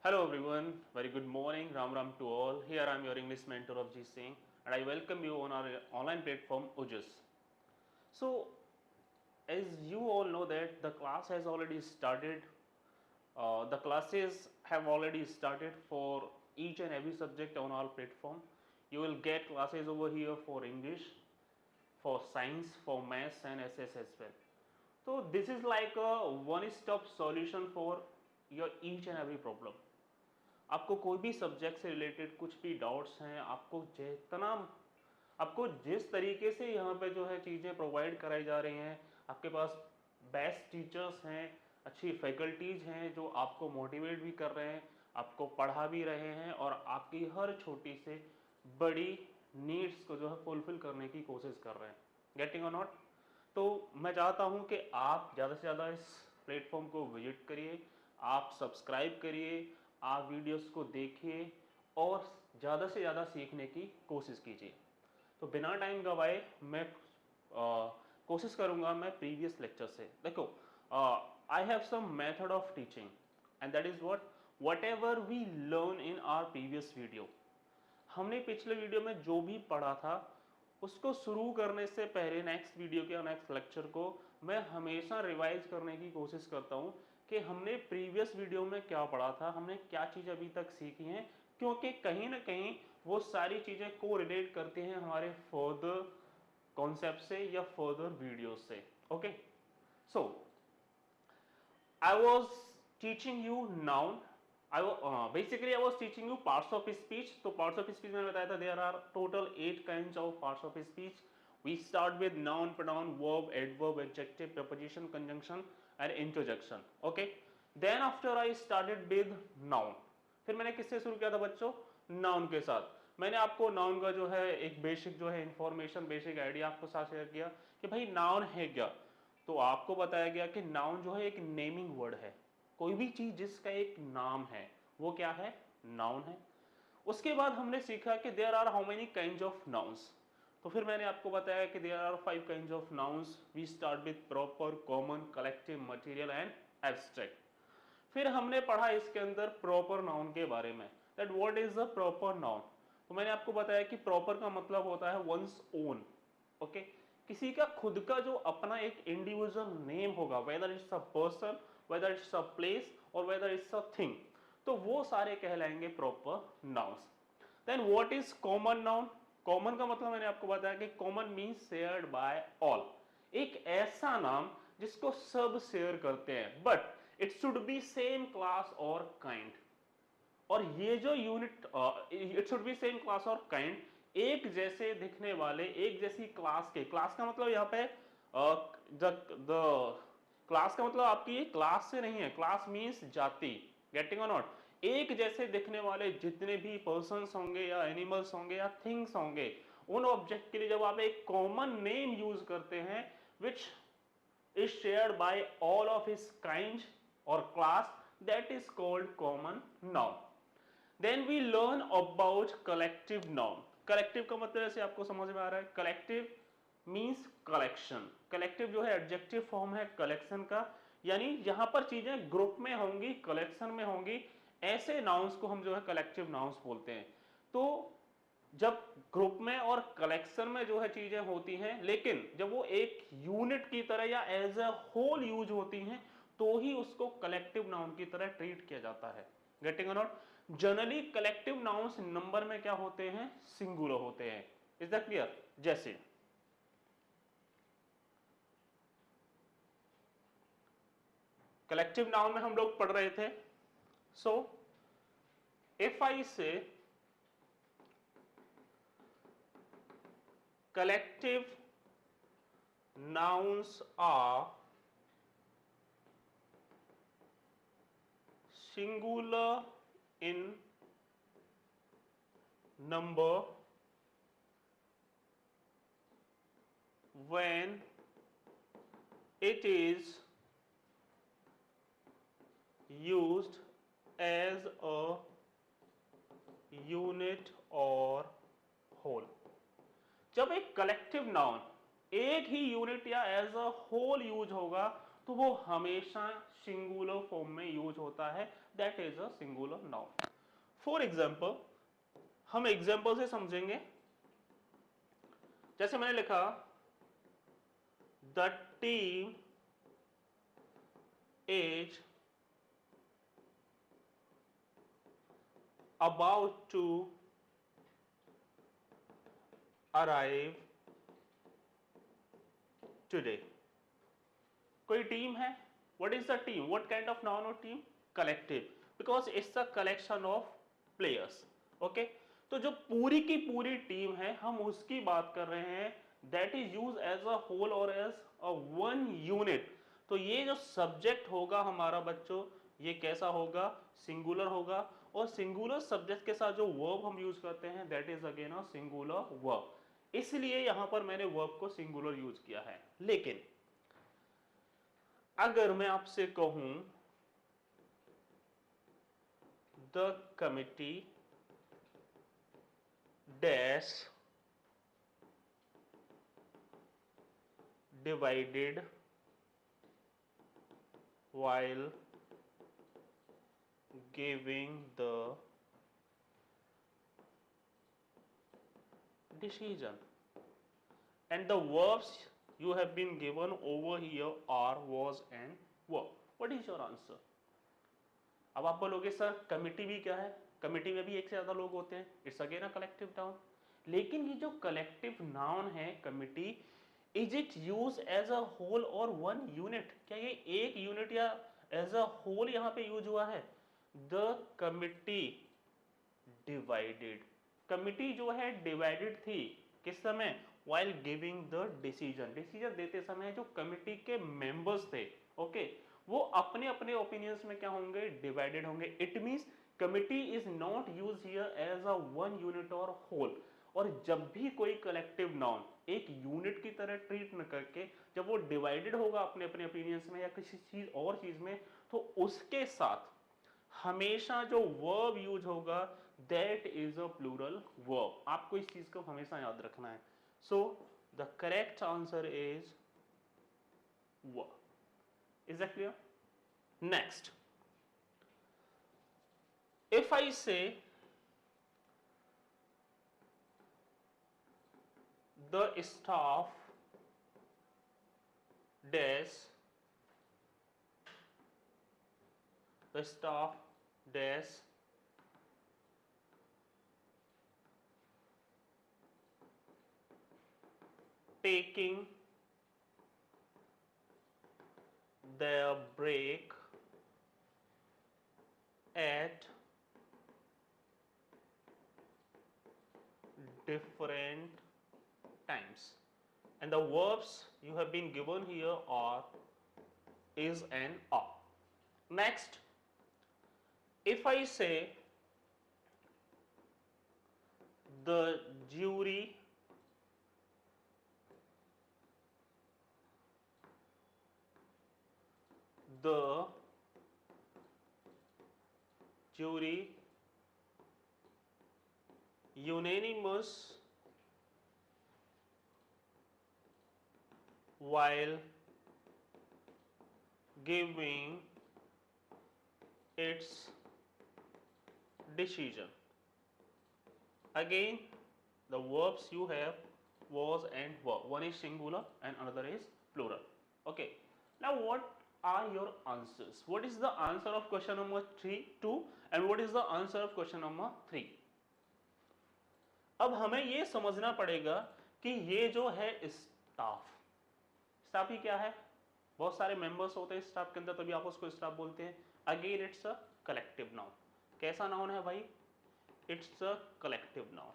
Hello everyone, very good morning, Ram Ram to all. Here I am your English mentor of G Singh and I welcome you on our online platform Ujus. So as you all know that the class has already started, the classes have already started for each and every subject on our platform. You will get classes over here for English, for science, for maths and SS as well. So this is like a one-stop solution for your each and every problem. आपको कोई भी subject से related कुछ भी doubts हैं, आपको जिस तरीके से यहाँ पे जो है चीज़ें प्रोवाइड कराई जा रही हैं, आपके पास बेस्ट टीचर्स हैं, अच्छी फैकल्टीज़ हैं जो आपको मोटिवेट भी कर रहे हैं, आपको पढ़ा भी रहे हैं और आपकी हर छोटी से बड़ी नीड्स को जो है फुलफिल करने की कोशिश कर रहे हैं। गेटिंग और नॉट? तो मैं चाहता हूं कि आप ज़्यादा से ज़्यादा इस प्लेटफॉर्म को विजिट करिए, आप सब्सक्राइब करिए, आप वीडियोस को देखिए और ज़्यादा से ज़्यादा सीखने की कोशिश कीजिए। तो बिना टाइम गवाए मैं कोशिश करूंगा मैं प्रीवियस लेक्चर से देखो I have some method of teaching and that is whatever we learn in our previous video. हमने पिछले वीडियो में जो भी पढ़ा था उसको शुरू करने से पहले नेक्स्ट वीडियो के नेक्स्ट लेक्चर को मैं हमेशा रिवाइज करने की कोशिश करता हूं कि हमने प्रीवियस वीडियो में क्या पढ़ा था, हमने क्या चीज़ अभी तक सीखी हैं, क्योंकि कहीं ना कहीं वो सारी चीज़ें को रिलेट करती हैं हमारे फर्दर कॉन्सेप्ट से या फर्दर वीडियो से। Okay, so I was teaching you noun, basically I was teaching you parts of speech. तो parts of speech मैंने बताया था there are total 8 kinds of parts of speech. We start with noun, pronoun, verb, adverb, adjective, preposition, conjunction and interjection. Okay. Then after I started with noun. फिर मैंने किससे शुरू किया था बच्चों? नाउन के साथ। मैंने आपको नाउन का जो है एक बेसिक जो है इंफॉर्मेशन, बेसिक आइडिया आपको साथ शेयर किया कि भाई नाउन है क्या। तो आपको बताया गया कि नाउन जो है एक नेमिंग वर्ड है, कोई भी चीज जिसका एक नाम है वो क्या है? नाउन है। उसके बाद हमने सीखा कि there are how many kinds of nouns. तो फिर मैंने आपको बताया कि there are 5 kinds of nouns. We start with proper, common, collective, material and abstract. फिर हमने पढ़ा इसके अंदर प्रॉपर नाउन के बारे में, that what is a proper noun. तो मैंने आपको बताया कि प्रॉपर का मतलब होता है वंस ओन। ओके, किसी का खुद का जो अपना एक इंडिविजुअल नेम होगा, whether it's a person, whether it's a place और वेदर इट्स अ थिंग, तो वो सारे कहलाएंगे proper nouns. Then what is common noun? Common का मतलब मैंने आपको बताया कि common means shared by all, एक ऐसा नाम जिसको सब शेयर करते हैं, but it should be same class और काइंड। और ये जो unit, it should be same class और काइंड, एक जैसे दिखने वाले, एक जैसी क्लास के, क्लास का मतलब यहाँ पे द क्लास का मतलब आपकी क्लास से नहीं है, क्लास मीन्स जाति। गेटिंग और नॉट? एक जैसे दिखने वाले जितने भी पर्सन्स होंगे या एनिमल्स होंगे या थिंग्स होंगे, उन ऑब्जेक्ट के लिए जब आप एक कॉमन नेम यूज करते हैं विच is shared by all of its kind or class, that is called common noun. Then we learn about collective noun. collective का मतलब ऐसे आपको समझ में आ रहा है, collective means collection. collective जो है एडजेक्टिव फॉर्म है कलेक्शन का, यानी जहां पर चीजें ग्रुप में होंगी, कलेक्शन में होंगी, ऐसे नाउन्स को हम जो है कलेक्टिव नाउन्स बोलते हैं। तो जब ग्रुप में और कलेक्शन में जो है चीजें होती हैं, लेकिन जब वो एक यूनिट की तरह या एज अ होल यूज होती हैं, तो ही उसको कलेक्टिव नाउन की तरह ट्रीट किया जाता है। गेटिंग और not? Generally collective nouns number में क्या होते हैं? सिंगुलर होते हैं। Is that clear? जैसे कलेक्टिव नाउन में हम लोग पढ़ रहे थे, सो इफ आई से collective nouns are singular in number when it is used as a unit or whole। जब एक कलेक्टिव नाउन एक ही यूनिट या एज अ होल यूज होगा, तो वो हमेशा सिंगुलर फॉर्म में यूज होता है, that is a singular noun. For example, हम एग्जाम्पल से समझेंगे। जैसे मैंने लिखा the team is about to arrive today। कोई टीम है, what is the team, what kind of noun or team, collective, because it's a collection of players। okay, तो जो पूरी की पूरी टीम है हम उसकी बात कर रहे हैं, that is used as a whole or as a one unit। तो ये जो सब्जेक्ट होगा हमारा बच्चों, ये कैसा होगा, सिंगुलर होगा, और सिंगुलर सब्जेक्ट के साथ जो वर्ब हम यूज करते हैं that is again a singular verb, इसलिए यहां पर मैंने वर्ब को सिंगुलर यूज किया है। लेकिन अगर मैं आपसे कहूं the committee dash divided while giving the decision, and the verbs you have been given over here are was and were, what is your answer? अब आप बोलोगे सर कमिटी भी क्या है, कमिटी में भी एक से ज्यादा लोग होते हैं, it's again a collective noun. लेकिन ये जो कलेक्टिव नाउन है committee, is it use as a whole और वन यूनिट, क्या ये एक यूनिट या एज अ होल यहाँ पे यूज हुआ है? द कमिटी डिवाइडेड, कमिटी जो है डिवाइडेड थी किस समय, while giving the decision, decision देते समय जो कमिटी के मेंबर्स थे, ओके, वो अपने अपने ओपिनियंस में क्या होंगे, डिवाइडेड होंगे। It means committee is not use here as a one unit और होल। और जब भी कोई कलेक्टिव नाउन एक यूनिट की तरह ट्रीट न करके जब वो डिवाइडेड होगा अपने अपने ओपिनियंस में या किसी चीज और चीज में, तो उसके साथ हमेशा जो वर्ब यूज होगा that is a plural verb. आपको इस चीज को हमेशा याद रखना है। So the correct answer is verb. Is that clear? Next, if I say the staff dash taking their break at different times, and the verbs you have been given here are is and are. Next, if I say the jury unanimous while giving its decision. Again, the verbs you have was and were. One is singular and another is plural. Okay. Now what are your answers? What is the answer of question number 2 and what is the answer of question number 3? अब हमें ये समझना पड़ेगा कि ये जो है staff, staff ही क्या है, बहुत सारे मेंबर्स होते हैं स्टाफ के अंदर, तभी आप उसको स्टाफ बोलते हैं। Again it's a collective noun. कैसा नाउन है भाई? It's a collective noun.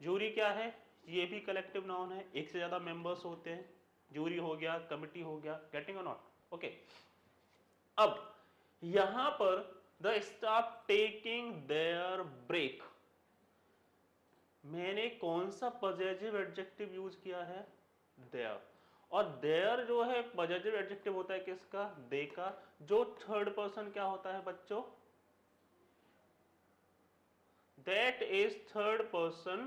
Jury क्या है? ये भी कलेक्टिव नाउन है, एक से ज्यादा मेंबर्स होते हैं, जूरी हो गया, कमिटी हो गया, गेटिंग और नॉट? ओके। अब यहां पर the staff taking their break, मैंने कौन सा पॉजिटिव एडजेक्टिव यूज किया है? देयर। और देयर जो है पॉजिटिव एडजेक्टिव होता है किसका? दे का। जो थर्ड पर्सन क्या होता है बच्चों? That is third person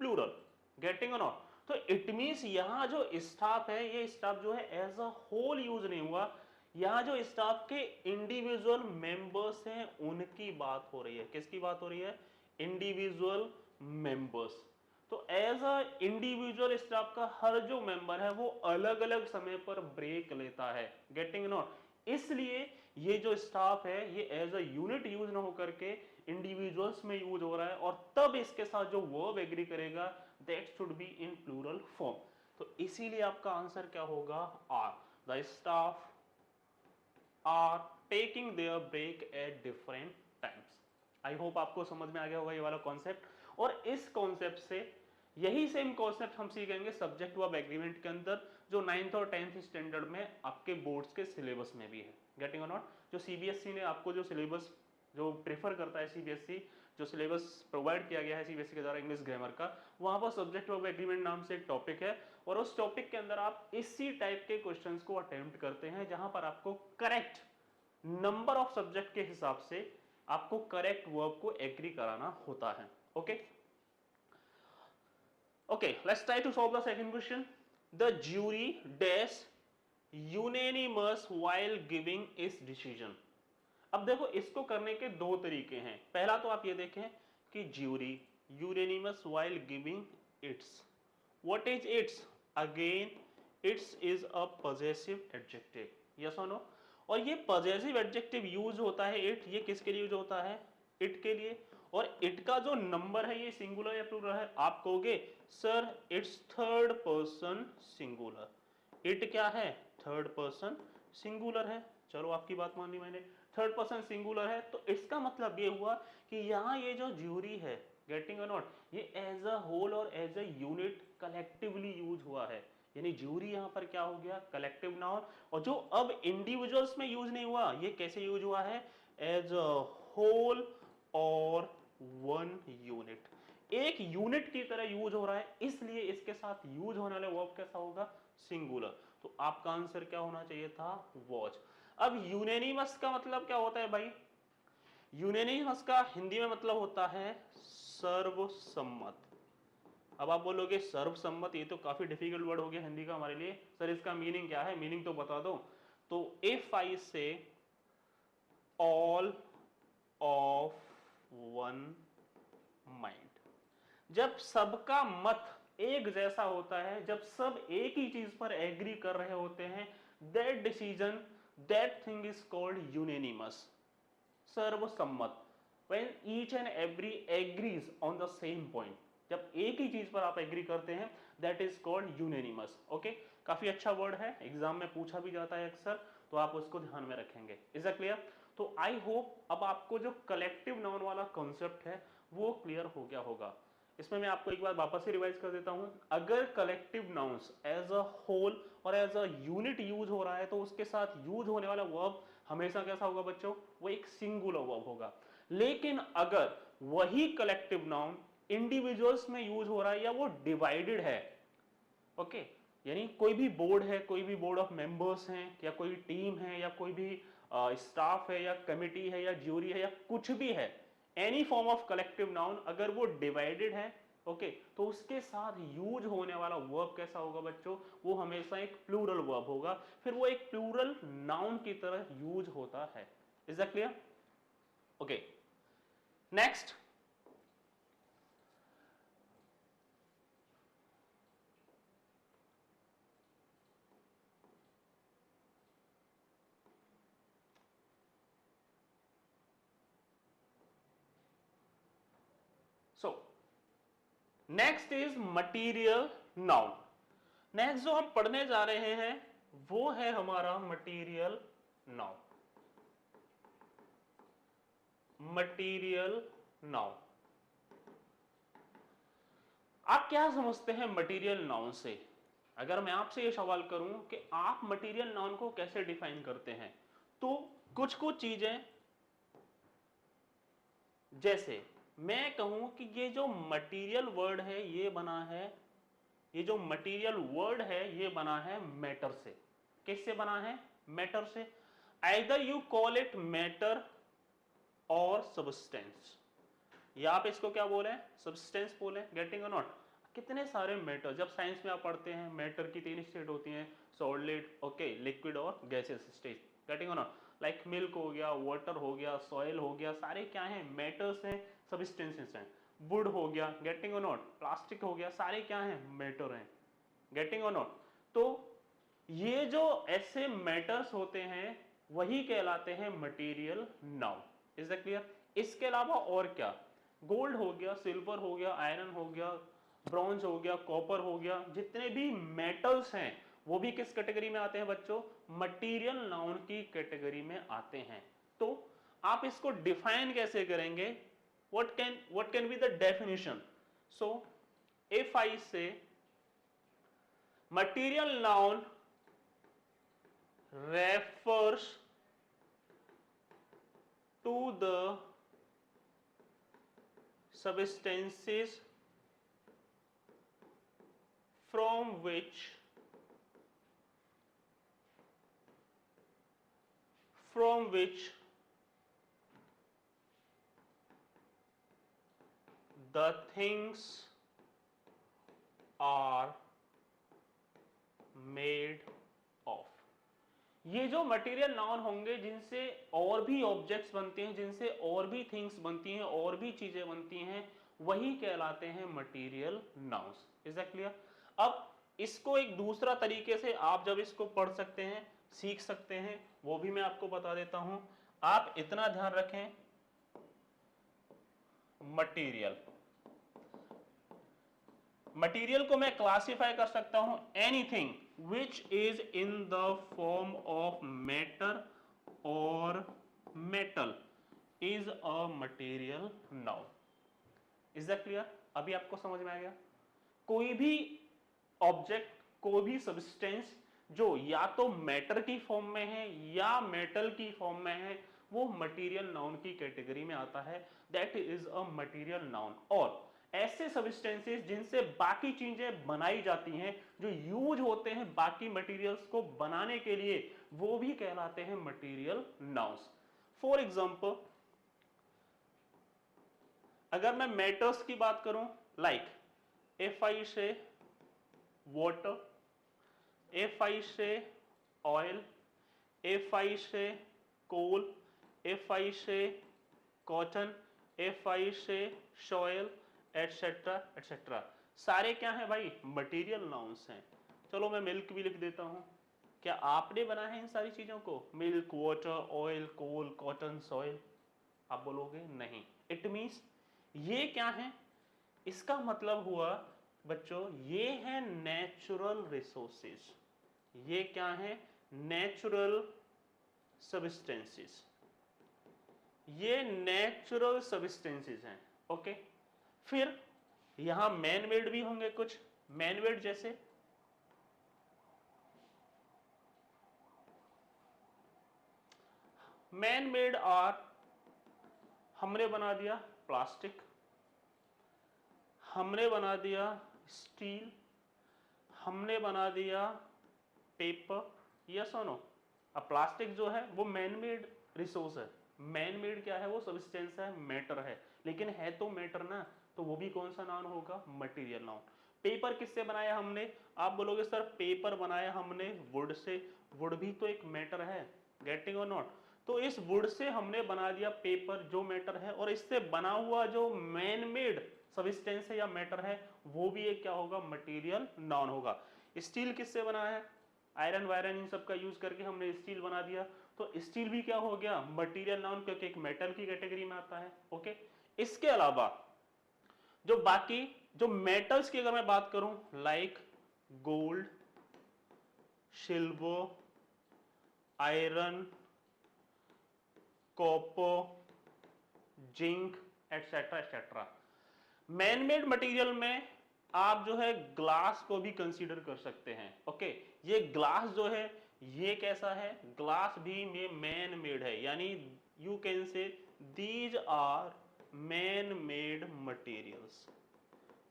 plural. Getting और नॉट? तो इट मीन्स यहाँ जो स्टाफ है, ये स्टाफ जो है एज अ होल यूज नहीं हुआ, यहाँ जो स्टाफ के इंडिविजुअल मेंबर्स हैं उनकी बात हो रही है। किसकी बात हो रही है? Individual members. तो एज अ इंडिविजुअल स्टाफ का हर जो मेंबर है वो अलग अलग समय पर ब्रेक लेता है, गेटिंग नॉट? इसलिए ये जो स्टाफ है ये एज अ यूनिट यूज ना होकर के इंडिविजुअल्स में यूज हो रहा है, और तब इसके साथ जो वर्ब एग्री करेगा that should be in plural form. तो इसीलिए आपका आंसर क्या होगा? Are. The staff are taking their break at different times. I hope आपको समझ में आ गया होगा ये वाला कॉन्सेप्ट। और इस कॉन्सेप्ट से यही सेम कॉन्सेप्ट हम सीखेंगे सब्जेक्ट वर्ब एग्रीमेंट के अंदर, जो 9th और 10th स्टैंडर्ड में आपके बोर्ड्स के सिलेबस में भी है, गेटिंग और नॉट? जो सीबीएसई ने आपको जो सिलेबस जो प्रेफर करता है, सीबीएसई जो सिलेबस प्रोवाइड किया गया है सीबीएसई के द्वारा इंग्लिश ग्रामर का, वहां पर सब्जेक्ट वर्ब एग्रीमेंट नाम से एक टॉपिक है, और उस टॉपिक के अंदर आप इसी टाइप के क्वेश्चंस को अटेम्प्ट करते हैं, जहां पर आपको करेक्ट नंबर ऑफ सब्जेक्ट के हिसाब से आपको करेक्ट वर्ब को एग्री कराना होता है। Okay okay, let's try to solve the second question. The jury dash unanimous while giving its decision. अब देखो, इसको करने के दो तरीके हैं। पहला तो आप ये देखें कि jury unanimous while giving its, what is its? Again its is a possessive adjective, yes और नो? और ये पॉजेसिव एडजेक्टिव यूज होता है इट, ये किसके लिए यूज होता है? इट के लिए। और इट का जो नंबर है ये सिंगुलर या प्लूरल है? आप कहोगे sir it's third person singular. It क्या है? थर्ड पर्सन सिंगुलर है। चलो आपकी बात मान ली मैंने, थर्ड पर्सन सिंगुलर है, तो इसका मतलब ये हुआ कि यहाँ ये जो ज्यूरी है, गेटिंग और नॉट, ये एज अ होल और as a unit collectively use हुआ है। यानी ज्यूरी यहाँ पर क्या हो गया? Collective noun. और जो अब इंडिविजुअल्स में यूज नहीं हुआ, ये कैसे यूज हुआ है? एज अ होल और वन यूनिट, एक यूनिट की तरह यूज हो रहा है, इसलिए इसके साथ यूज होने वाला वर्ब कैसा होगा? सिंगुलर। तो आपका आंसर क्या होना चाहिए था? वॉच। अब यूनेनिमस का मतलब क्या होता है भाई? यूनेनिमस का हिंदी में मतलब होता है सर्वसम्मत। अब आप बोलोगे सर्वसम्मत, ये तो काफी डिफिकल्ट वर्ड हो गया हिंदी का हमारे लिए, सर इसका मीनिंग क्या है? मीनिंग तो बता दो। तो इफ आई से ऑल ऑफ वन माइंड, जब सबका मत एक जैसा होता है, जब सब एक ही चीज पर एग्री कर रहे होते हैं, that decision, that thing is called unanimous, सर्वसम्मत। when each and every agrees on the same point, जब एक ही चीज पर आप एग्री करते हैं, दैट इज कॉल्ड यूनेनिमस। ओके, काफी अच्छा वर्ड है, एग्जाम में पूछा भी जाता है अक्सर, तो आप उसको ध्यान में रखेंगे। Is that clear? तो आई होप अब आपको जो कलेक्टिव नाउन वाला कॉन्सेप्ट है वो क्लियर हो गया होगा। इसमें मैं आपको एक बार वापस से रिवाइज कर देता हूं। अगर collective nouns as a whole और एज अ यूनिट यूज हो रहा है, तो उसके साथ यूज होने वाला वर्ब हमेशा कैसा होगा बच्चों? वो एक सिंगुलर वर्ब होगा। लेकिन अगर वही कलेक्टिव नाउन इंडिविजुअल्स में यूज हो रहा है या वो डिवाइडेड है, ओके, यानी कोई भी बोर्ड है, कोई भी बोर्ड ऑफ मेंबर्स हैं, या कोई टीम है, या कोई भी स्टाफ है, या कमिटी है, या ज्यूरी है, या कुछ भी है, any form of collective noun, अगर वो डिवाइडेड है, ओके, तो उसके साथ यूज होने वाला वर्ब कैसा होगा बच्चों? वो हमेशा एक प्लूरल वर्ब होगा, फिर वो एक प्लूरल नाउन की तरह यूज होता है। Is that clear? Okay, next, so next is material noun. Next जो हम पढ़ने जा रहे हैं वो है हमारा मटीरियल नाउन। मटीरियल नाउन, आप क्या समझते हैं मटीरियल नाउन से? अगर मैं आपसे ये सवाल करूं कि आप मटीरियल नाउन को कैसे डिफाइन करते हैं, तो कुछ कुछ चीजें, जैसे मैं कहूं कि ये जो मटीरियल वर्ड है ये बना है, ये जो मटीरियल वर्ड है ये बना है मैटर से। किससे बना है? मैटर से। Either you call it matter और सब्सटेंस, या आप इसको क्या बोले? सब्सटेंस बोले, गेटिंग और नॉट? कितने सारे मैटर, जब साइंस में आप पढ़ते हैं मैटर की 3 स्टेट होती हैं, सॉलिड, ओके, लिक्विड और गैसियस स्टेट, गेटिंग और नॉट। लाइक मिल्क हो गया, वाटर हो गया, सॉइल हो गया, सारे क्या हैं, मैटर्स हैं, सब्सटेंसेस हैं। वुड हो गया, गेटिंग और नॉट, प्लास्टिक हो गया, सारे क्या हैं, मैटर हैं, गेटिंग और नॉट। तो ये जो ऐसे मैटर्स होते हैं वही कहलाते हैं material noun. Is that clear? इसके अलावा और क्या, गोल्ड हो गया, सिल्वर हो गया, आयरन हो गया, ब्रॉन्ज हो गया, कॉपर हो गया, जितने भी मेटल्स हैं वो भी किस कैटेगरी में आते हैं बच्चों, मटेरियल नाउन की कैटेगरी में आते हैं। तो आप इसको डिफाइन कैसे करेंगे, what can be the definition? So if I say material noun refers to the substances from which the things are made of। ये जो मटेरियल नाउन होंगे जिनसे और भी ऑब्जेक्ट्स बनते हैं, जिनसे और भी थिंग्स बनती हैं, और भी चीजें बनती हैं, वही कहलाते हैं material nouns. Is that clear? अब इसको एक दूसरा तरीके से आप जब इसको पढ़ सकते हैं, सीख सकते हैं, वो भी मैं आपको बता देता हूं। आप इतना ध्यान रखें, मटेरियल को मैं क्लासिफाई कर सकता हूं anything which is in the form of matter or metal is a material noun। is that clear? अभी आपको समझ में आ गया? कोई भी ऑब्जेक्ट, कोई भी सब्सटेंस जो या तो मैटर की फॉर्म में है या मेटल की फॉर्म में है, वो मटेरियल नाउन की कैटेगरी में आता है, that is a material noun. और ऐसे सब्सटेंसेस जिनसे बाकी चीजें बनाई जाती हैं, जो यूज होते हैं बाकी मटेरियल्स को बनाने के लिए, वो भी कहलाते हैं मटेरियल नाउन्स। फॉर एग्जांपल, अगर मैं मेटल्स की बात करूं, लाइक इफ आई से water, if I say oil, if I say coal, if I say cotton, if I say soil, etc etc, सारे क्या हैं भाई, मटेरियल नाउन्स हैं। चलो मैं मिल्क भी लिख देता हूं। क्या आपने बना है इन सारी चीजों को, मिल्क, वाटर, ऑयल, कोल, कॉटन, सॉइल? आप बोलोगे नहीं। इट मीन्स ये क्या है, इसका मतलब हुआ बच्चों, ये है नेचुरल रिसोर्सेज। ये क्या है, नेचुरल सब्सटेंसेस। ये नेचुरल सब्सटेंसेस हैं, ओके। फिर यहां मैन मेड भी होंगे कुछ, मैन मेड जैसे मैन मेड आर, हमने बना दिया प्लास्टिक, हमने बना दिया स्टील, हमने बना दिया पेपर, यस और नो। अब प्लास्टिक जो है वो मैन मेड रिसोर्स है, मैन मेड क्या है, वो सब्सटेंस है, मैटर है, लेकिन है तो मैटर ना, तो वो भी कौन सा नाउन होगा, मटेरियल नाउन। पेपर किससे बनाया हमने, आप बोलोगे सर पेपर बनाया हमने वुड से, वुड भी तो एक मैटर है, गेटिंग और नॉट। तो इस वुड से हमने बना दिया पेपर जो मैटर है, और इससे बना हुआ जो मैन मेड सब्सटेंस है या मैटर है, वो भी एक क्या होगा, मटेरियल नाउन होगा। स्टील किससे बना है, आयरन वायरन इन सब का यूज करके हमने स्टील बना दिया, तो स्टील भी क्या हो गया, मटेरियल नाउन, क्योंकि एक मेटल की कैटेगरी में आता है, ओके। इसके अलावा जो बाकी जो मेटल्स की अगर मैं बात करूं, like gold, silver, iron, copper, zinc, etcetera etcetera. Man made material में आप जो है ग्लास को भी कंसीडर कर सकते हैं, ओके। ये ग्लास जो है ये कैसा है, ग्लास भी मैन मेड है, यानी you can say these are man made materials.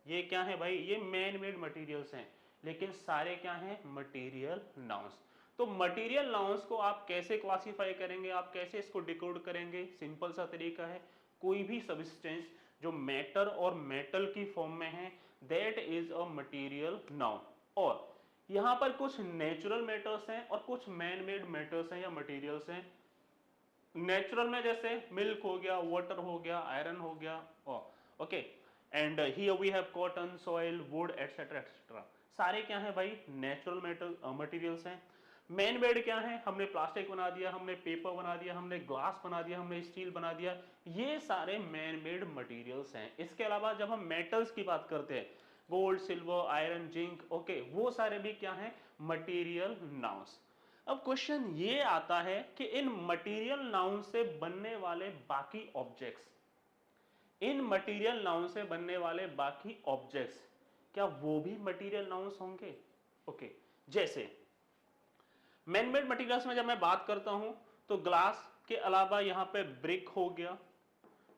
ये क्या है भाई, ये मैन मेड मटेरियल्स हैं, लेकिन सारे क्या हैं, मटेरियल नाउन्स। तो मटेरियल नाउन्स को आप कैसे क्लासिफाई करेंगे, आप कैसे इसको डिकोड करेंगे, सिंपल सा तरीका है, कोई भी सब्सटेंस जो मैटर और मेटल की फॉर्म में है, that is a material noun. और यहां पर कुछ नेचुरल मैटर्स हैं और कुछ मैन मेड मैटर्स हैं या मटेरियल्स हैं। नेचुरल में जैसे मिल्क हो गया, वाटर हो गया, आयरन हो गया, okay, and here we have cotton, soil, wood etcetera etcetera. सारे क्या हैं भाई? नेचुरल मटेरियल्स हैं। मैन मेड क्या है? हमने प्लास्टिक बना दिया, हमने पेपर बना दिया, हमने ग्लास बना दिया, हमने स्टील बना दिया, ये सारे मैन मेड मटेरियल्स हैं। इसके अलावा जब हम मेटल्स की बात करते हैं, gold, silver, iron, zinc, okay, वो सारे भी क्या हैं? Material nouns. अब क्वेश्चन ये आता है कि इन मटेरियल नाउन से बनने वाले बाकी ऑब्जेक्ट्स, इन मटेरियल नाउन से बनने वाले बाकी ऑब्जेक्ट्स, क्या वो भी मटेरियल नाउन्स होंगे? ओके, जैसे मैन मेड मटेरियल्स में जब मैं बात करता हूं तो ग्लास के अलावा यहां पे ब्रिक हो गया,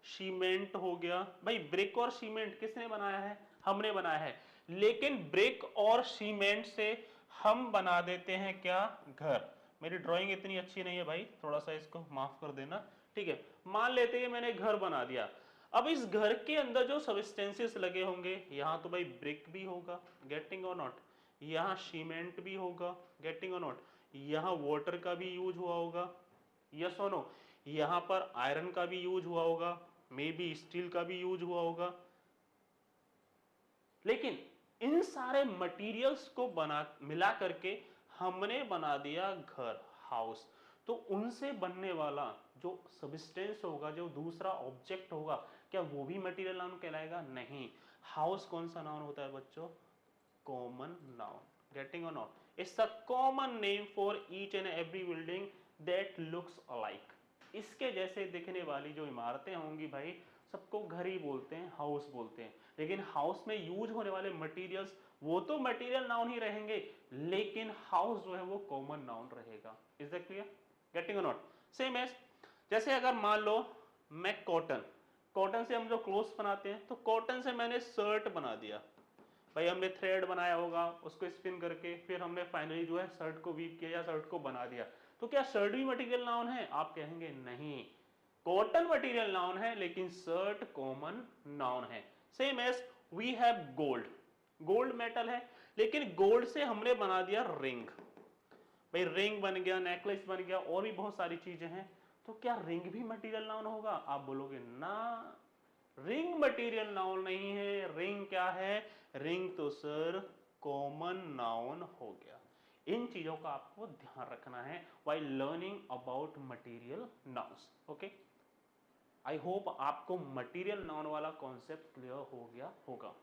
सीमेंट हो गया। भाई ब्रिक और सीमेंट किसने बनाया है? हमने बनाया है। लेकिन ब्रिक और सीमेंट से हम बना देते हैं क्या? घर। मेरी ड्राइंग इतनी अच्छी नहीं है भाई, थोड़ा सा इसको माफ कर देना, ठीक है। मान लेते हैं मैंने घर बना दिया। अब इस घर के अंदर जो सबस्टेंसेस लगे होंगे, यहां तो भाई ब्रिक भी होगा, गेटिंग और नॉट, यहां सीमेंट भी होगा, गेटिंग और नॉट, यहां वाटर का भी यूज हुआ होगा, यस और नो, यहां पर आयरन का भी यूज हुआ होगा, मे बी स्टील का भी यूज हुआ होगा। लेकिन इन सारे मटेरियल्स को बना मिला करके हमने बना दिया घर, हाउस। तो उनसे बनने वाला जो सबस्टेंस होगा, जो दूसरा ऑब्जेक्ट होगा, क्या वो भी मटेरियल नाउन कहलाएगा? नहीं। हाउस कौन सा नाउन होता है बच्चों? कॉमन नाउन, गेटिंग और not. It's a common name for each and every building that looks alike. इसके जैसे दिखने वाली जो इमारतें होंगी भाई, सबको घर ही बोलते हैं, हाउस बोलते हैं। लेकिन हाउस में यूज होने वाले मटेरियल्स वो तो मटेरियल नाउन ही रहेंगे, लेकिन हाउस जो है वो कॉमन नाउन रहेगा। Is that clear? गेटिंग और नॉट? सेम एज जैसे अगर मान लो मैं कॉटन, कॉटन से हम जो क्लोथ्स बनाते हैं, तो कॉटन से मैंने शर्ट बना दिया। भाई हमने थ्रेड बनाया होगा, उसको स्पिन करके फिर हमने फाइनली जो है शर्ट को वीव किया या शर्ट को बना दिया। तो क्या शर्ट भी मटेरियल नाउन है? आप कहेंगे नहीं, कॉटन मटेरियल नाउन है लेकिन शर्ट कॉमन नाउन है। Same as we have gold, gold metal है, लेकिन गोल्ड से हमने बना दिया रिंग। भाई रिंग बन गया, नेकलेस बन गया, और भी बहुत सारी चीजें हैं। तो क्या रिंग भी मटेरियल नाउन होगा? आप बोलोगे ना, रिंग मटेरियल नाउन नहीं है। रिंग क्या है? रिंग तो सर कॉमन नाउन हो गया। इन चीजों का आपको ध्यान रखना है while learning about material nouns. Okay, I hope आपको मटेरियल नाउन वाला कॉन्सेप्ट क्लियर हो गया होगा।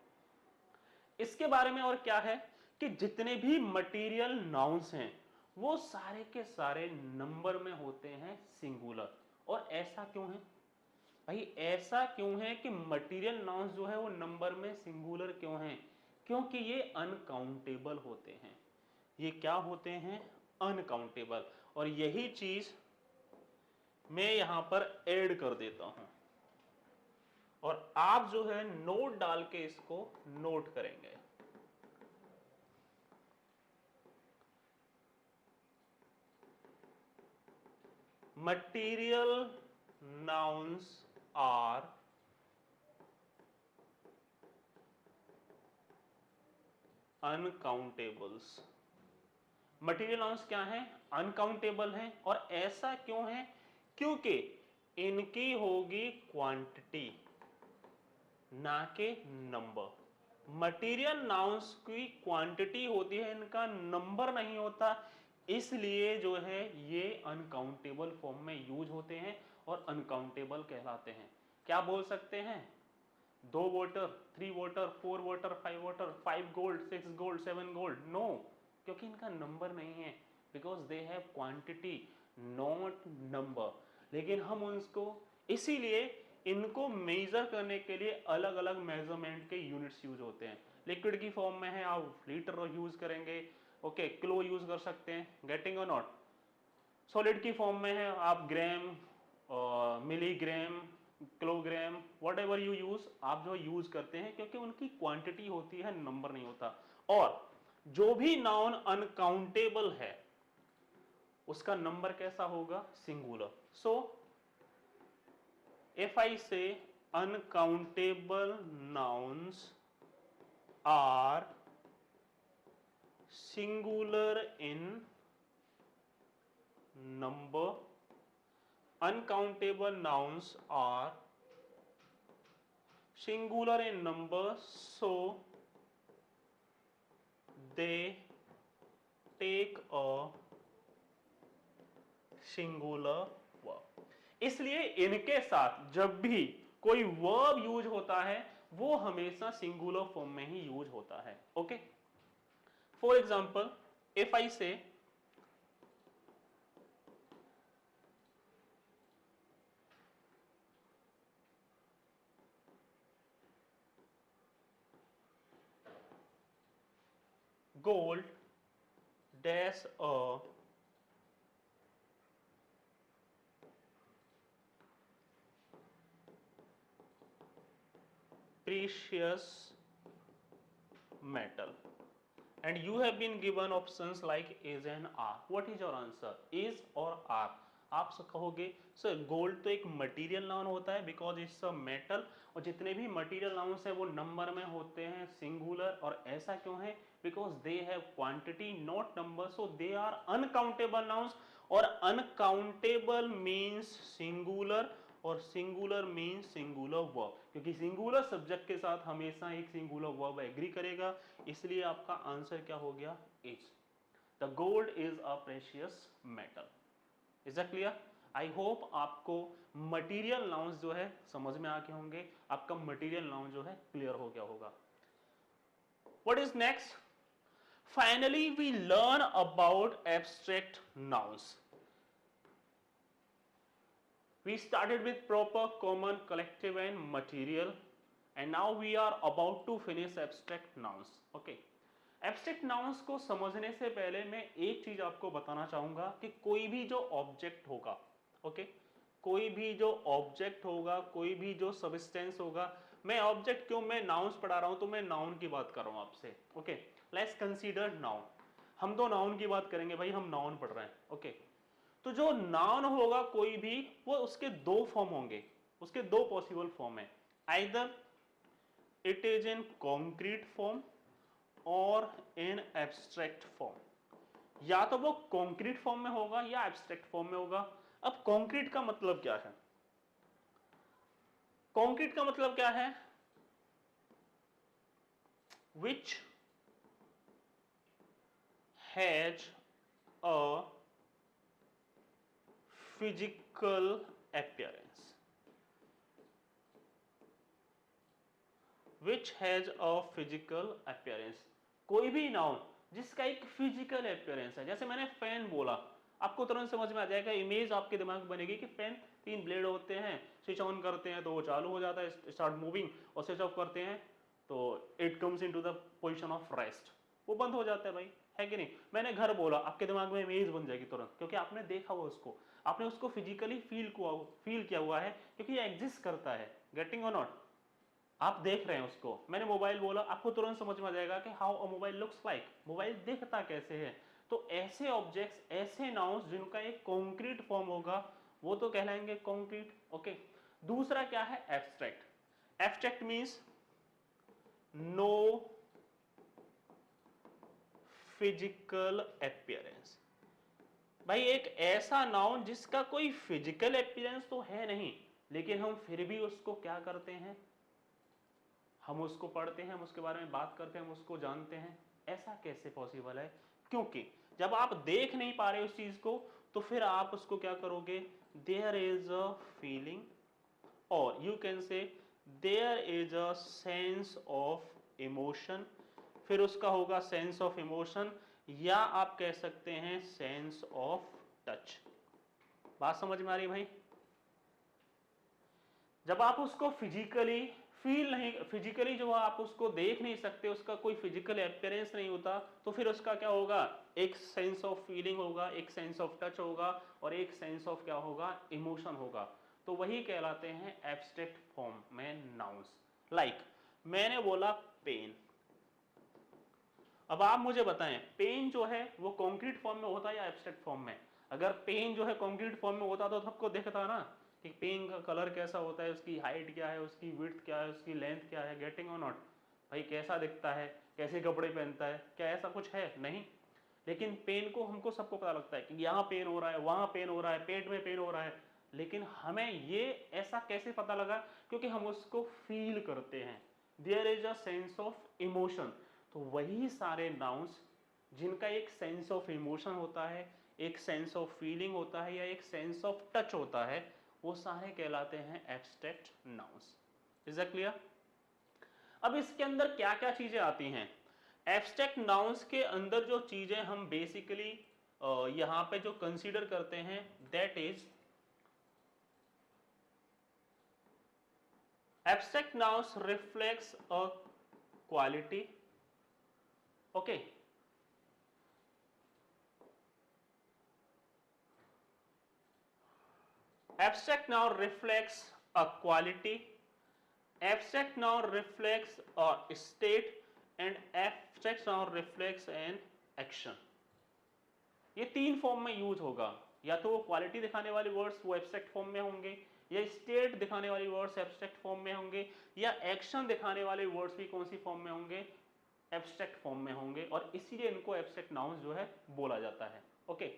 इसके बारे में और क्या है कि जितने भी मटेरियल नाउन्स हैं वो सारे के सारे नंबर में होते हैं, सिंगुलर। और ऐसा क्यों है भाई? ऐसा क्यों है कि मटेरियल नाउन्स जो है वो नंबर में सिंगुलर क्यों हैं? क्योंकि ये अनकाउंटेबल होते हैं। ये क्या होते हैं? अनकाउंटेबल। और यही चीज मैं यहां पर ऐड कर देता हूं, और आप जो है नोट डाल के इसको नोट करेंगे। Material nouns are uncountables. Material nouns क्या हैं? अनकाउंटेबल हैं। और ऐसा क्यों है? क्योंकि इनकी होगी क्वांटिटी, ना के नंबर। मटेरियल नाउन्स की क्वांटिटी होती है, इनका नंबर नहीं होता, इसलिए जो है ये अनकाउंटेबल फॉर्म में यूज होते हैं और अनकाउंटेबल कहलाते हैं। क्या बोल सकते हैं? 2 water, 3 water, 4 water, 5 water, 5 gold, 6 gold, 7 gold? No, क्योंकि इनका नंबर नहीं है, because they have quantity not number. लेकिन हम उसको इसीलिए इनको मेजर करने के लिए अलग अलग मेजरमेंट के यूनिट्स यूज होते हैं। लिक्विड की फॉर्म में है आप लीटर यूज करेंगे, ओके, किलो यूज कर सकते हैं, गेटिंग और नॉट। सॉलिड की फॉर्म में है आप gram, milligram, kilogram, whatever you use, आप जो यूज करते हैं, क्योंकि उनकी क्वांटिटी होती है, नंबर नहीं होता। और जो भी नाउन अनकाउंटेबल है उसका नंबर कैसा होगा? Singular. So if I say uncountable nouns are singular in number, uncountable nouns are singular in number, so they take a singular verb। इसलिए इनके साथ जब भी कोई वर्ब यूज होता है वो हमेशा सिंगुलर फॉर्म में ही यूज होता है। Okay, for example if I से gold dash a precious metal and you have been given options like is and are, what is your answer, is or are? आप कहोगे सर गोल्ड तो एक material noun होता है because it's a metal, और जितने भी मटेरियल नाउन्स हैं वो नंबर में होते हैं सिंगुलर, और ऐसा क्यों है because they have quantity not number, so they are uncountable nouns, और अनकाउंटेबल मीन्स सिंगुलर, और सिंगुलर मीन्स सिंगुलर वर्ब, क्योंकि सिंगुलर सब्जेक्ट के साथ हमेशा एक सिंगुलर वर्ब एग्री करेगा, इसलिए आपका आंसर क्या हो गया, is. The gold is a precious metal. Is that clear? I hope आपको मटेरियल नाउन्स जो है समझ में आ गए होंगे, आपका मटेरियल नाउन जो है क्लियर हो गया होगा। What is next? Finally we learn about abstract nouns. We started with proper, common, collective and material, and now we are about to finish abstract nouns. Okay. Abstract nouns को समझने से पहले मैं एक चीज आपको बताना चाहूंगा कि कोई भी जो ऑब्जेक्ट होगा, ओके, कोई भी जो ऑब्जेक्ट होगा, कोई भी जो सब्सटेंस होगा, मैं ऑब्जेक्ट क्यों, मैं नाउन्स पढ़ा रहा हूं तो मैं नाउन की बात कर रहा हूं आपसे। ओके, लेट्स कंसीडर नाउन, हम तो नाउन की बात करेंगे भाई, हम नाउन पढ़ रहे हैं। ओके, तो जो नाउन होगा कोई भी, वो उसके दो फॉर्म होंगे, उसके दो पॉसिबल फॉर्म है, either it is in concrete form और इन एब्स्ट्रैक्ट फॉर्म। या तो वो कॉन्क्रीट फॉर्म में होगा या एब्स्ट्रैक्ट फॉर्म में होगा। अब कॉन्क्रीट का मतलब क्या है? कॉन्क्रीट का मतलब क्या है? Which has a physical appearance, which has a physical appearance। कोई भी नाउन जिसका एक फिजिकल appearance है, जैसे मैंने फैन बोला, आपको तुरंत समझ में आ जाएगा, इमेज आपके दिमाग में बनेगी कि फैन तीन ब्लेड होते हैं, स्विच ऑन करते हैं तो वो चालू हो जाता है, स्टार्ट मूविंग, और स्विच ऑफ करते हैं तो it comes into the position of rest, वो बंद हो जाता है भाई, है कि नहीं? मैंने घर बोला, आपके दिमाग में इमेज बन जाएगी तुरंत, क्योंकि आपने देखा हुआ उसको, आपने उसको फिजिकली फील किया हुआ है, क्योंकि ये एग्जिस्ट करता है। गेटिंग और नॉट? आप देख रहे हैं उसको। मैंने मोबाइल बोला, आपको तुरंत समझ में आ जाएगा कि how a mobile looks like, mobile दिखता कैसे है। तो ऐसे ऑब्जेक्ट्स, ऐसे नाउन्स जिनका एक कॉन्क्रीट फॉर्म होगा वो तो कहलाएंगे कॉन्क्रीट। ओके, दूसरा क्या है? Abstract. Abstract means no physical appearance. भाई एक ऐसा नाउन जिसका कोई फिजिकल अपीयरेंस तो है नहीं, लेकिन हम फिर भी उसको क्या करते हैं, हम उसको पढ़ते हैं, हम उसके बारे में बात करते हैं, हम उसको जानते हैं। ऐसा कैसे पॉसिबल है? क्योंकि जब आप देख नहीं पा रहे उस चीज को, तो फिर आप उसको क्या करोगे? देयर इज अ फीलिंग, और you can say there is a sense of emotion, फिर उसका होगा सेंस ऑफ इमोशन, या आप कह सकते हैं सेंस ऑफ टच। बात समझ में आ रही है भाई? जब आप उसको फिजिकली फील नहीं, फिजिकली जो आप उसको देख नहीं सकते, उसका कोई फिजिकल अपीयरेंस नहीं होता, तो फिर उसका क्या होगा? एक सेंस ऑफ फीलिंग होगा, एक सेंस ऑफ टच होगा, और एक सेंस ऑफ क्या होगा? इमोशन होगा। तो वही कहलाते हैं एब्स्ट्रैक्ट फॉर्म में नाउन्स। लाइक मैंने बोला पेन, अब आप मुझे बताएं पेन जो है वो कॉन्क्रीट फॉर्म में होता है या एब्स्ट्रैक्ट फॉर्म में? अगर पेन जो है कॉन्क्रीट फॉर्म में होता तो सबको दिखता ना कि पेन का कलर कैसा होता है, उसकी हाइट क्या है, उसकी विड्थ क्या है, उसकी लेंथ क्या है। गेटिंग और नॉट? भाई कैसा दिखता है, कैसे कपड़े पहनता है, क्या ऐसा कुछ है? नहीं। लेकिन पेन को हमको सबको पता लगता है कि यहाँ पेन हो रहा है, वहाँ पेन हो रहा है, पेट में पेन हो रहा है, लेकिन हमें ये ऐसा कैसे पता लगा? क्योंकि हम उसको फील करते हैं। There is a sense of emotion. तो वही सारे नाउन्स जिनका एक सेंस ऑफ इमोशन होता है, एक सेंस ऑफ फीलिंग होता है, या एक सेंस ऑफ टच होता है, वो सारे कहलाते हैं abstract nouns. Is that clear? अब इसके अंदर क्या क्या चीजें आती हैं? एब्स्ट्रैक्ट नाउन्स के अंदर जो चीजें हम बेसिकली यहां पे जो कंसीडर करते हैं, that is abstract nouns reflects a quality. Okay, abstract noun reflects a quality, abstract noun reflects a state, and abstract noun reflects an action. ये तीन फॉर्म में यूज होगा, या तो वो क्वालिटी दिखाने वाले वर्ड्स वो एब्स्ट्रैक्ट फॉर्म में होंगे, या स्टेट दिखाने वाले वर्ड्स एब्स्ट्रैक्ट फॉर्म में होंगे, या एक्शन दिखाने वाले वर्ड्स भी कौन सी फॉर्म में होंगे? एब्स्ट्रैक्ट फॉर्म में होंगे, और इसीलिए इनको एब्स्ट्रैक्ट नाउन्स जो है बोला जाता है। ओके,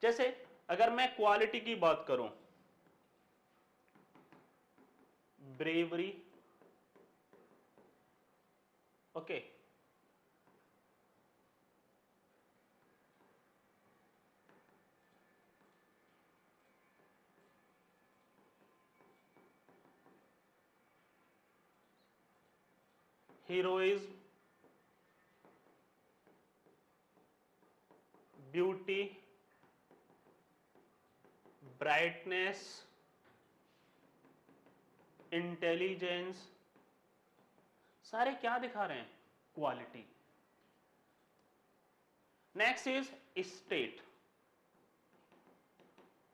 जैसे अगर मैं क्वालिटी की बात करूं, bravery, okay, heroism, beauty, brightness, intelligence, सारे क्या दिखा रहे हैं? Quality. Next is state,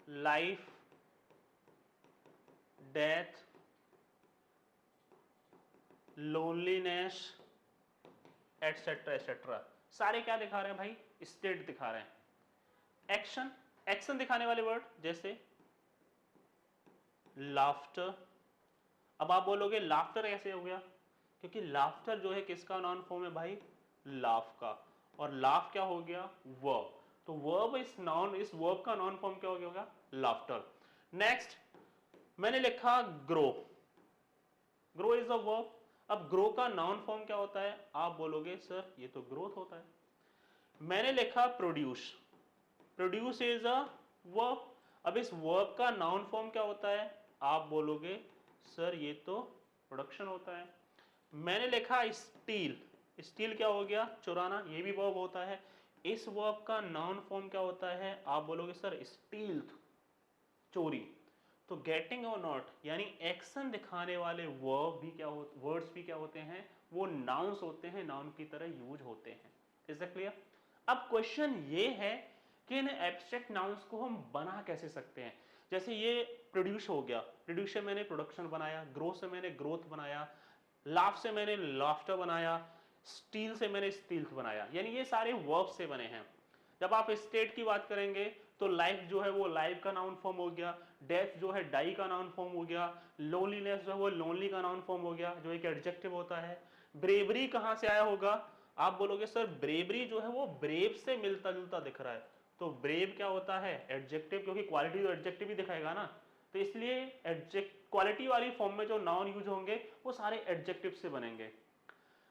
life, death, loneliness, etcetera etcetera, सारे क्या दिखा रहे हैं भाई? स्टेट दिखा रहे हैं। एक्शन, एक्शन दिखाने वाले वर्ड जैसे लाफ्टर। अब आप बोलोगे लाफ्टर कैसे हो गया? क्योंकि लाफ्टर जो है किसका नाउन फॉर्म है भाई? लाफ का, और लाफ क्या हो गया? वर्ब। तो वर्ब इस नाउन, इस वर्ब का नाउन फॉर्म क्या हो गया होगा? लाफ्टर। नेक्स्ट मैंने लिखा grow, grow is a verb. अब ग्रो का नाउन फॉर्म क्या होता है? आप बोलोगे सर ये तो ग्रोथ होता है। मैंने लिखा produce, produce is a verb. अब इस वर्ब का नाउन फॉर्म क्या होता है? आप बोलोगे सर ये तो प्रोडक्शन होता है। मैंने लिखा स्टील, स्टील क्या हो गया? चुराना, ये भी वर्ब होता है। इस वर्ब का नाउन फॉर्म क्या होता है? आप बोलोगे सर स्टील, चोरी। तो गेटिंग और नॉट यानी एक्शन दिखाने वाले वर्ब भी क्या हो, वर्ड्स भी क्या होते हैं? वो नाउन्स होते हैं, नाउन की तरह यूज होते हैं। Is that clear? अब क्वेश्चन ये है कि इन एब्स्ट्रैक्ट नाउन्स को हम बना कैसे सकते हैं? जैसे ये प्रोड्यूस हो गया, प्रोड्यूस से मैंने प्रोडक्शन बनाया, ग्रो से मैंने ग्रोथ बनाया, लाफ से मैंने लाफ्टर बनाया, स्टील से मैंने स्टील बनाया, यानी ये सारे वर्ब से बने हैं। जब आप स्टेट की बात करेंगे तो लाइफ जो है वो लाइफ का नाउन फॉर्म हो गया, डेथ जो है डाई का नाउन फॉर्म हो गया, लोनलीनेस जो है वो लोनली का नाउन फॉर्म हो गया जो एक एडजेक्टिव होता है। ब्रेवरी कहां से आया होगा? आप बोलोगे सर ब्रेवरी जो है वो ब्रेव से मिलता जुलता दिख रहा है, तो ब्रेव क्या होता है? एडजेक्टिव, क्योंकि क्वालिटी तो एडजेक्टिव ही दिखाएगा ना, तो इसलिए एडजेक्ट क्वालिटी वाली फॉर्म में जो नाउन यूज होंगे वो सारे एडजेक्टिव से बनेंगे।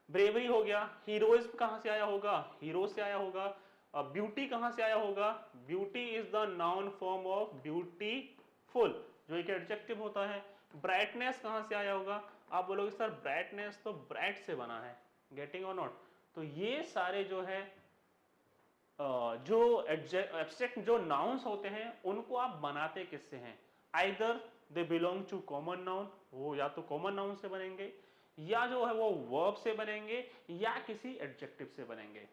ब्रेवरी हो गया। हीरोइज्म कहां से आया होगा? हीरो से आया होगा। ब्यूटी कहां से आया होगा? Beauty is the noun form of beautiful, जो एक एडजेक्टिव होता है। ब्राइटनेस कहां से आया होगा? आप बोलोगे सर ब्राइटनेस तो ब्राइट से बना है, गेटिंग और नॉट। तो ये सारे जो है जो एब्स्ट्रैक्ट जो नाउन्स होते हैं उनको आप बनाते किससे हैं? Either they belong to common noun, वो या तो कॉमन नाउन से बनेंगे, या जो है वो वर्ब से बनेंगे, या किसी एडजेक्टिव से बनेंगे।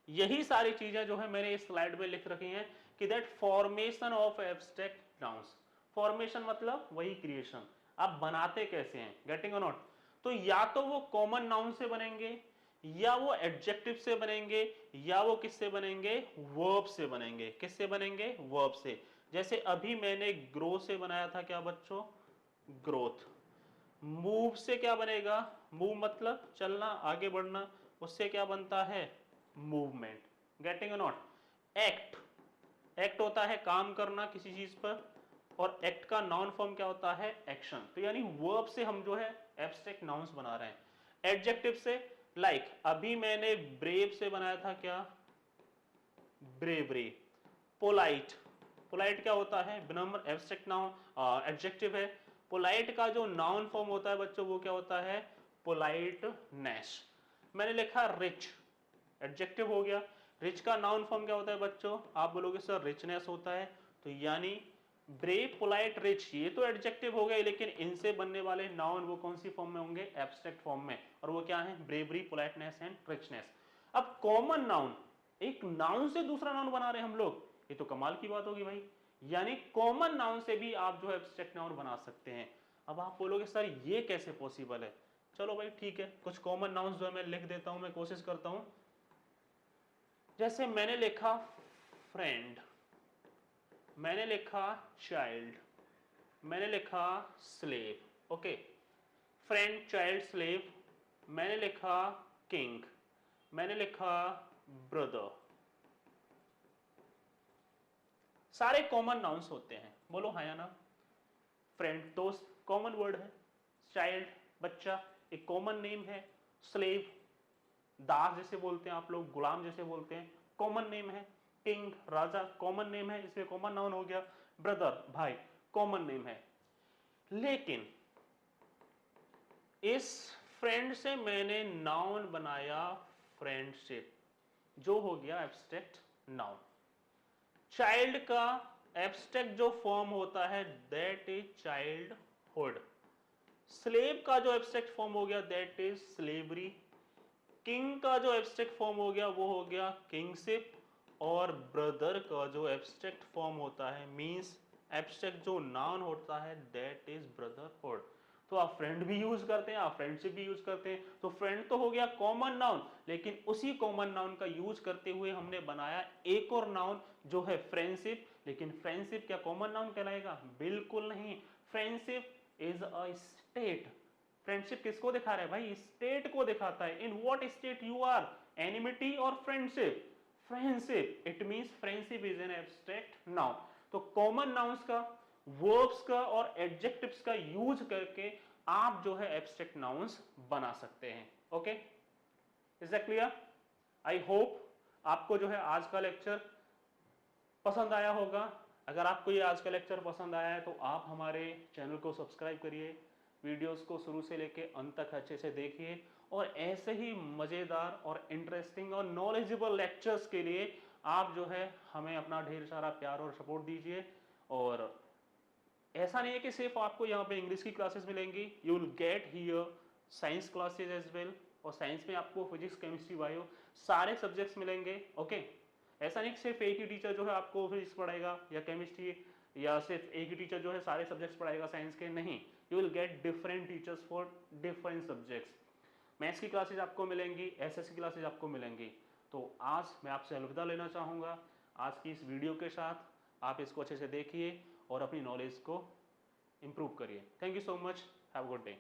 यही सारी चीजें जो है मैंने इस स्लाइड में लिख रखी हैं कि that formation of abstract nouns. Formation मतलब वही क्रिएशन, आप बनाते कैसे हैं, गेटिंग और नॉट। तो या तो वो कॉमन नाउन से बनेंगे, या वो एडजेक्टिव से बनेंगे, या वो किससे बनेंगे? वर्ब से बनेंगे। किससे बनेंगे? वर्ब से। जैसे अभी मैंने ग्रो से बनाया था क्या बच्चों? ग्रोथ। मूव से क्या बनेगा? मूव मतलब चलना, आगे बढ़ना, उससे क्या बनता है? Movement. Getting not? Act, act होता है काम करना किसी चीज पर, और एक्ट का नाउन फॉर्म क्या होता है? एक्शन। तो यानी वर्ब से हम जो है एब्स्ट्रैक्ट नाउन्स बना रहे हैं। एडजेक्टिव से लाइक अभी मैंने ब्रेव से बनाया था क्या? ब्रेवरी। पोलाइट, पोलाइट क्या होता है? विनम्र, एब्स्ट्रैक्ट नाउन एडजेक्टिव है। पोलाइट का जो नाउन फॉर्म होता है बच्चों वो क्या होता है? पोलाइटनेस। मैंने लिखा रिच, एडजेक्टिव हो गया। रिच का नाउन फॉर्म क्या होता है बच्चों? आप बोलोगे सर रिचनेस होता है, तो यानी ब्रेव, पोलाइट, रिच, ये तो एडजेक्टिव हो गए, लेकिन इनसे बनने वाले नाउन वो कौन सी फॉर्म में होंगे? एब्स्ट्रैक्ट फॉर्म में। और वो क्या है? Bravery, politeness and richness. अब कॉमन नाउन, एक नाउन से दूसरा नाउन बना रहे हैं हम लोग, ये तो कमाल की बात होगी भाई। यानी कॉमन नाउन से भी आप जो है एब्स्ट्रैक्ट नाउन बना सकते हैं। अब आप बोलोगे सर ये कैसे पॉसिबल है? चलो भाई ठीक है, कुछ कॉमन नाउन्स जो है मैं लिख देता हूं, मैं कोशिश करता हूं। जैसे मैंने लिखा फ्रेंड, मैंने लिखा चाइल्ड, मैंने लिखा slave. Okay, friend, child, slave. मैंने लिखा किंग, मैंने लिखा ब्रदर। सारे कॉमन नाउन्स होते हैं, बोलो हाँ या ना? फ्रेंड दोस्त कॉमन वर्ड है, चाइल्ड बच्चा एक कॉमन नेम है, स्लेव दास जैसे बोलते हैं आप लोग, गुलाम जैसे बोलते हैं, कॉमन नेम है। किंग राजा कॉमन नेम है, इसमें कॉमन नाउन हो गया। ब्रदर भाई कॉमन नेम है। लेकिन इस फ्रेंड से मैंने नाउन बनाया फ्रेंडशिप, जो हो गया एब्स्ट्रैक्ट नाउन। चाइल्ड का एब्स्ट्रैक्ट जो फॉर्म होता है दैट इज चाइल्डहुड। स्लेव का जो एब्स्ट्रैक्ट फॉर्म हो गया दैट इज स्लेवरी। किंग का जो एब्स्ट्रैक्ट फॉर्म हो गया वो हो गया किंगशिप। और ब्रदर का जो एब्स्ट्रैक्ट फॉर्म होता है मींस एब्स्ट्रैक्ट जो नाउन होता है दैट इज ब्रदरहुड। तो आप फ्रेंड भी यूज करते हैं, आप फ्रेंडशिप भी यूज करते हैं। तो फ्रेंड तो हो गया कॉमन नाउन, लेकिन उसी कॉमन नाउन का यूज करते हुए हमने बनाया एक और नाउन जो है फ्रेंडशिप। लेकिन फ्रेंडशिप क्या कॉमन नाउन कहलाएगा? बिल्कुल नहीं। Friendship is a state. Friendship किसको दिखा रहा है भाई? स्टेट को दिखाता है। In what state you are, enmity और friendship? Friendship, it means friendship is an abstract noun. तो कॉमन नाउन्स का, वर्ब्स का और एडजेक्टिव्स का यूज करके आप जो है एब्स्ट्रैक्ट नाउन्स बना सकते हैं। Okay, is that clear? I hope आपको जो है आज का लेक्चर पसंद आया होगा। अगर आपको ये आज का लेक्चर पसंद आया है तो आप हमारे चैनल को सब्सक्राइब करिए, वीडियोस को शुरू से लेके अंत तक अच्छे से देखिए, और ऐसे ही मज़ेदार और इंटरेस्टिंग और नॉलेजेबल लेक्चर्स के लिए आप जो है हमें अपना ढेर सारा प्यार और सपोर्ट दीजिए। और ऐसा नहीं है कि सिर्फ आपको यहाँ पे इंग्लिश की क्लासेस मिलेंगी, you will get here science classes as well. और साइंस में आपको फिजिक्स, केमिस्ट्री, बायो सारे सब्जेक्ट्स मिलेंगे। ओके, ऐसा नहीं कि सिर्फ एक ही टीचर जो है आपको फिजिक्स पढ़ाएगा या केमिस्ट्री, या सिर्फ एक ही टीचर जो है सारे सब्जेक्ट्स पढ़ाएगा साइंस के, नहीं। You will get different teachers for different subjects. Maths की क्लासेज आपको मिलेंगी, एसएस की क्लासेज आपको मिलेंगी। तो आज मैं आपसे अलविदा लेना चाहूँगा आज की इस वीडियो के साथ। आप इसको अच्छे से देखिए और अपनी नॉलेज को इम्प्रूव करिए। Thank you so much, have a good day.